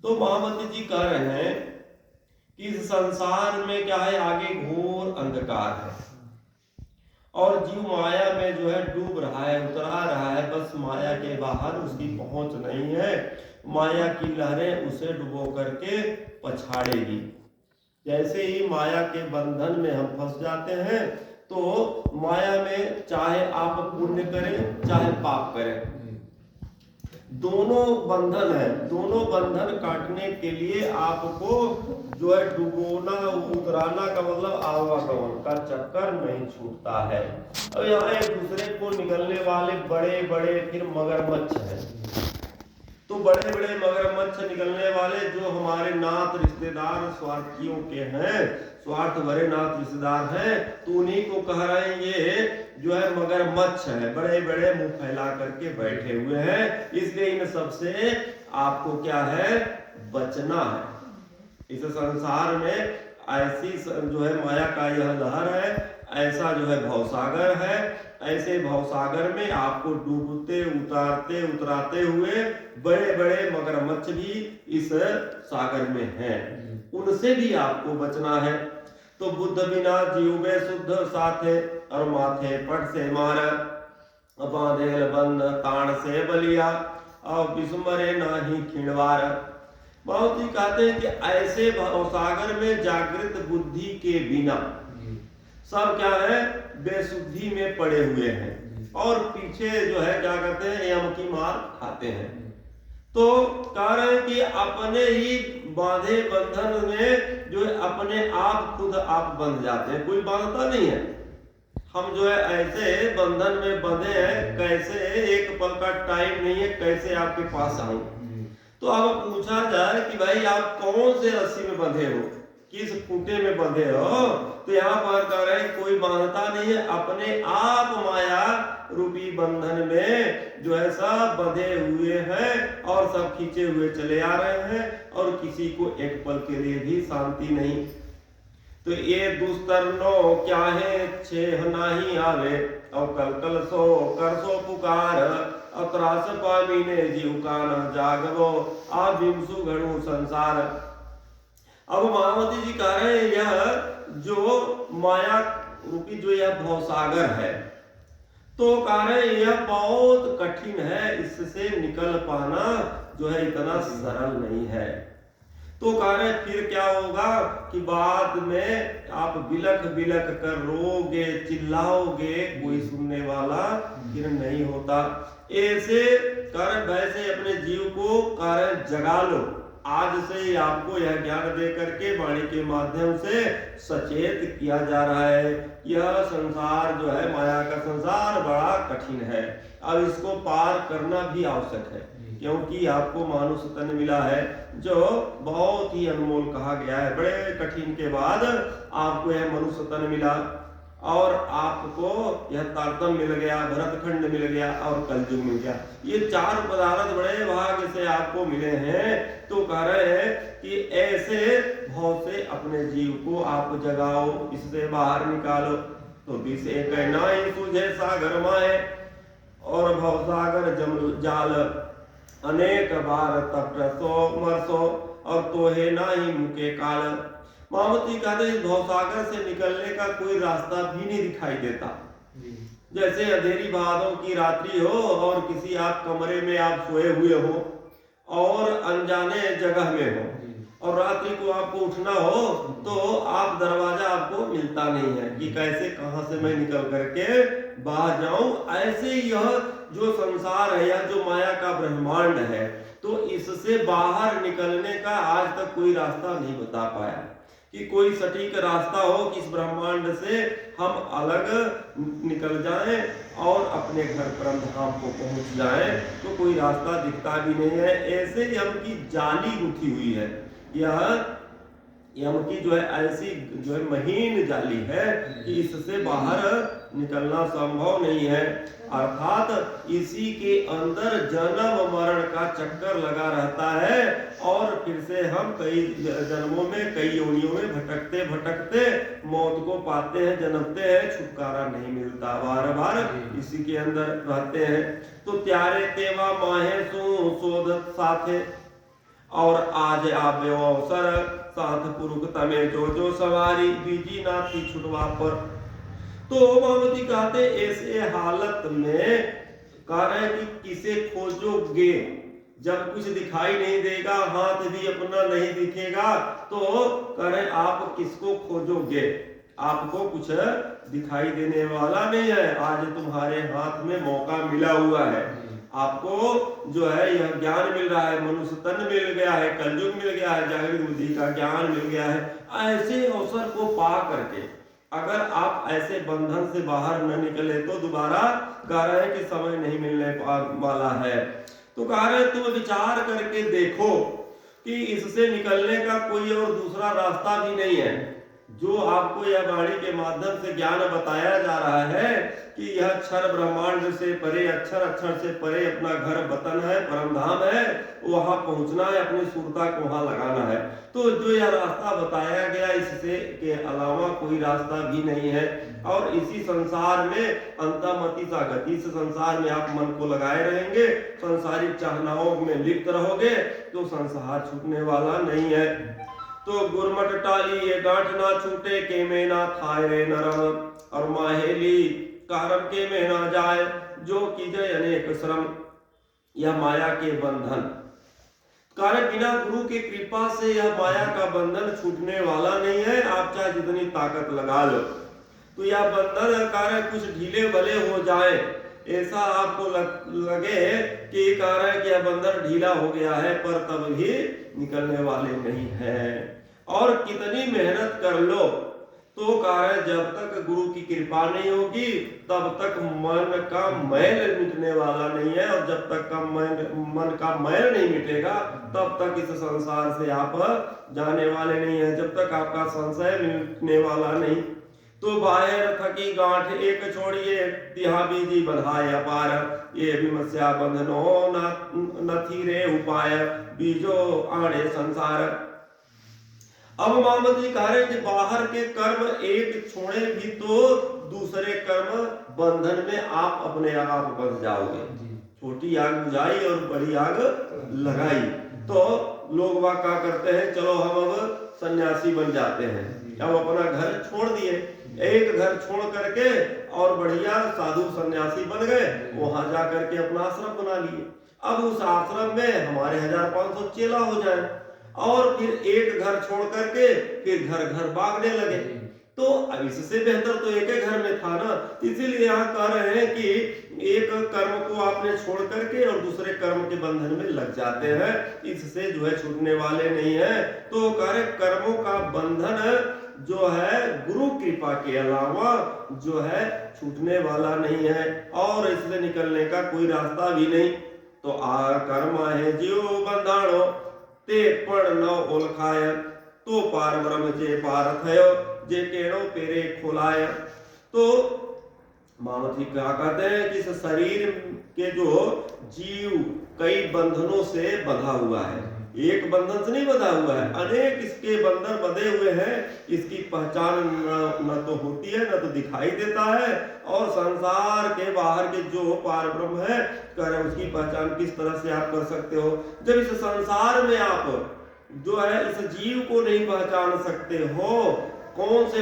तो महामती जी कह रहे हैं कि इस संसार में क्या है, आगे घोर अंधकार है और जीव माया में जो है डूब रहा है, उतरा रहा है, बस माया के बाहर उसकी पहुंच नहीं है। माया की लहरें उसे डुबो करके पछाड़ेगी। जैसे ही माया के बंधन में हम फंस जाते हैं तो माया में चाहे आप पुण्य करें चाहे पाप करें, दोनों बंधन है। दोनों बंधन काटने के लिए आपको जो है डुबोना उतराना का मतलब आवागमन का चक्कर नहीं छूटता है। अब यहाँ एक दूसरे को निकलने वाले बड़े बड़े फिर मगरमच्छ हैं। तो बड़े बड़े मगरमच्छ निकलने वाले जो हमारे नात रिश्तेदार स्वार्थियों के हैं, स्वार्थ भरे नात रिश्तेदार हैं, तो उन्हीं को कह रहे हैं ये जो है मगरमच्छ है, बड़े बड़े मुंह फैला करके बैठे हुए हैं। इसलिए इन सबसे आपको क्या है, बचना है। इस संसार में ऐसी जो है माया का यह लहर है, ऐसा जो है भवसागर है। ऐसे भवसागर में आपको डूबते उतारते उतराते हुए बड़े बड़े मगरमच्छ भी इस सागर में हैं, उनसे भी आपको बचना है। तो बुद्ध बिना जीवे शुद्ध साथे और माथे पट से मार, बांधेल बंद ताण से बलिया और विस्मरे नाही खिंडवार। बहुत ही कहते हैं कि ऐसे भवसागर में जागृत बुद्धि के बिना सब क्या है, बेसुद्धि में पड़े हुए हैं और पीछे जो है क्या कहते हैं, यम की मार खाते हैं। तो कह रहे हैं कि अपने ही बांधे बंधन में जो है अपने आप खुद आप बंध जाते हैं, कोई बांधता नहीं है। हम जो है ऐसे बंधन में बंधे हैं, कैसे एक पल का टाइम नहीं है, कैसे आपके पास आऊं। तो अब पूछा जाए कि भाई आप कौन से रस्सी में बंधे हो, किस खूंटे में बंधे हो, तो यहाँ पर कह रहे हैं कोई बांधता नहीं है, अपने आप माया रूपी बंधन में जो है सब बंधे हुए हैं और सब खींचे हुए चले आ रहे हैं और किसी को एक पल के लिए भी शांति नहीं। तो ये दुस्तरनो क्या है छेह नाही आवे और कल कल सो कर सो पुकार, अत्रास पामी ने जीव का न जागवो आ बिमसु घड़ू संसार। अब महामती जी कह रहे हैं यह जो माया रूपी जो यह भवसागर है, तो कह रहे हैं यह बहुत कठिन है, इससे निकल पाना जो है इतना सरल नहीं है। तो कह रहे फिर क्या होगा कि बाद में आप बिलख बिलख कर रोगे चिल्लाओगे, कोई सुनने वाला फिर नहीं होता। ऐसे कर वैसे अपने जीव को कारण जगा लो। आज से ही आपको यह ज्ञान दे करके वाणी के माध्यम से सचेत किया जा रहा है। यह संसार जो है माया का संसार बड़ा कठिन है, अब इसको पार करना भी आवश्यक है, क्योंकि आपको मानुष तन मिला है जो बहुत ही अनमोल कहा गया है। बड़े कठिन के बाद आपको यह मनुष्य तन मिला और आपको यह तारतम मिल गया, भरतखंड मिल गया और कलयुग मिल गया। ये चार पदार्थ बड़े भाग्य से आपको मिले हैं। तो कह रहे हैं कि ऐसे भाव से अपने जीव को आप जगाओ, इससे बाहर निकालो। तो विष एक नाई तुझे सागर माए और भवसागर जाल अनेक बार तपसो मरसो और तोहे नाही मुके काल। महामती कहते इस भवसागर से निकलने का कोई रास्ता भी नहीं दिखाई देता। जैसे अंधेरी भादों की रात्रि हो और किसी आप कमरे में आप सोए हुए हो और अनजाने जगह में हो और रात्रि को आपको उठना हो तो आप दरवाजा आपको मिलता नहीं है कि कैसे कहां से मैं निकल करके बाहर जाऊं। ऐसे यह जो संसार है या जो माया का ब्रह्मांड है, तो इससे बाहर निकलने का आज तक कोई रास्ता नहीं बता पाया कि कोई सटीक रास्ता हो कि इस ब्रह्मांड से हम अलग निकल जाएं और अपने घर परम धाम को पहुंच जाएं, तो कोई रास्ता दिखता भी नहीं है। ऐसे यम की जाली गुथी हुई है, यह यम की जो है ऐसी जो है महीन जाली है कि इससे बाहर निकलना संभव नहीं है। अर्थात इसी के अंदर जन्म मरण का चक्कर लगा रहता है और फिर से हम कई जन्मों में कई योनियों में भटकते भटकते मौत को पाते हैं, जन्मते हैं, छुटकारा नहीं मिलता, बार बार इसी के अंदर रहते हैं। तो त्यारे तेवा माहे सो शोध साथे और आज आव्यो अवसर साथ पुरुष तमे जो सवारी बीजी ना थी छुटवा पर। तो मामती कहते ऐसे हालत में कह रहे हैं कि किसे खोजोगे, जब कुछ दिखाई नहीं देगा, हाथ भी अपना नहीं दिखेगा, तो कह रहे आप किसको खोजोगे, आपको कुछ दिखाई देने वाला नहीं है। आज तुम्हारे हाथ में मौका मिला हुआ है, आपको जो है यह ज्ञान मिल रहा है, मनुष्य तन मिल गया है, कलयुग मिल गया है, जागृत बुद्धि का ज्ञान मिल गया है। ऐसे अवसर को पा करके अगर आप ऐसे बंधन से बाहर न निकले तो दोबारा कह रहे हैं कि समय नहीं मिलने वाला है। तो कह रहे हैं तुम विचार करके देखो कि इससे निकलने का कोई और दूसरा रास्ता भी नहीं है। जो आपको यह वाणी के माध्यम से ज्ञान बताया जा रहा है कि यह अक्षर ब्रह्मांड से परे, अक्षर अक्षर से परे अपना घर वतन है, परम धाम है, वहां पहुंचना है, अपनी सुरता को वहां लगाना है। तो जो यह रास्ता बताया गया इससे के अलावा कोई रास्ता भी नहीं है। और इसी संसार में अंतमति सा गति से संसार में आप मन को लगाए रहेंगे, संसारिक चाहनाओं में लिप्त रहोगे तो संसार छूटने वाला नहीं है। तो गुरमट टाली ये गांठ ना छूटे के में ना थाए रे नरम, और माहेली कारम के में ना जाए जो कीजे अनेक श्रम। यह माया के बंधन कारण बिना गुरु की कृपा से यह माया का बंधन छूटने वाला नहीं है। आप चाहे जितनी ताकत लगा लो तो यह बंधन कारण कुछ ढीले भले हो जाए, ऐसा आपको लगे कि कारण कि यह बंधन ढीला हो गया है, पर तब भी निकलने वाले नहीं है। और कितनी मेहनत कर लो तो कारण जब तक गुरु की कृपा नहीं होगी तब तक मन का मैल मिटने वाला नहीं है। और जब तक का मन का मैल नहीं मिटेगा तब तक इस संसार से आप जाने वाले नहीं है, जब तक आपका संशय मिटने वाला नहीं। तो बाहर थकी गांठ एक छोड़िए, तिहा बीजी बंधाए अपार, ये विमस्या बंधनो न थी रे उपाय, बीजो आड़े संसार। अब मोहम्मद जी कह रहे कि बाहर के कर्म एक छोड़े भी तो दूसरे कर्म बंधन में आप अपने आप बंध जाओगे। छोटी आग बुझाई और बड़ी आग लगाई। तो लोग वह क्या करते हैं, चलो हम अब सन्यासी बन जाते हैं, अब अपना घर छोड़ दिए, एक घर छोड़ करके और बढ़िया साधु सन्यासी बन गए, वहां जा करके अपना आश्रम बना लिए। अब उस आश्रम में हमारे 1500 चेला हो जाए और फिर एक घर छोड़ करके फिर घर घर भागने लगे। तो अब इससे बेहतर तो एक ही घर में था ना। इसीलिए यहाँ कह रहे हैं कि एक कर्म को आपने छोड़ करके और दूसरे कर्म के बंधन में लग जाते हैं, इससे जो है छूटने वाले नहीं है। तो कह रहे कर्मों का बंधन जो है गुरु कृपा के अलावा जो है छूटने वाला नहीं है, और इससे निकलने का कोई रास्ता भी नहीं। तो आ कर्म है जीव बंधाणो ते पण न ओलखाय, तो पार ब्रह्म जे पार थयो जे केड़ो पेरे खोलाय। तो मामती क्या कहते हैं कि इस शरीर के जो जीव कई बंधनों से बंधा हुआ है, एक बंधन से नहीं बंधा हुआ है, अनेक इसके बंधन बंधे हुए हैं। इसकी पहचान न तो होती है न तो दिखाई देता है। और संसार के बाहर के जो पार ब्रह्म है कर उसकी पहचान किस तरह से आप कर सकते हो, जब इस संसार में आप जो है इस जीव को नहीं पहचान सकते हो। कौन से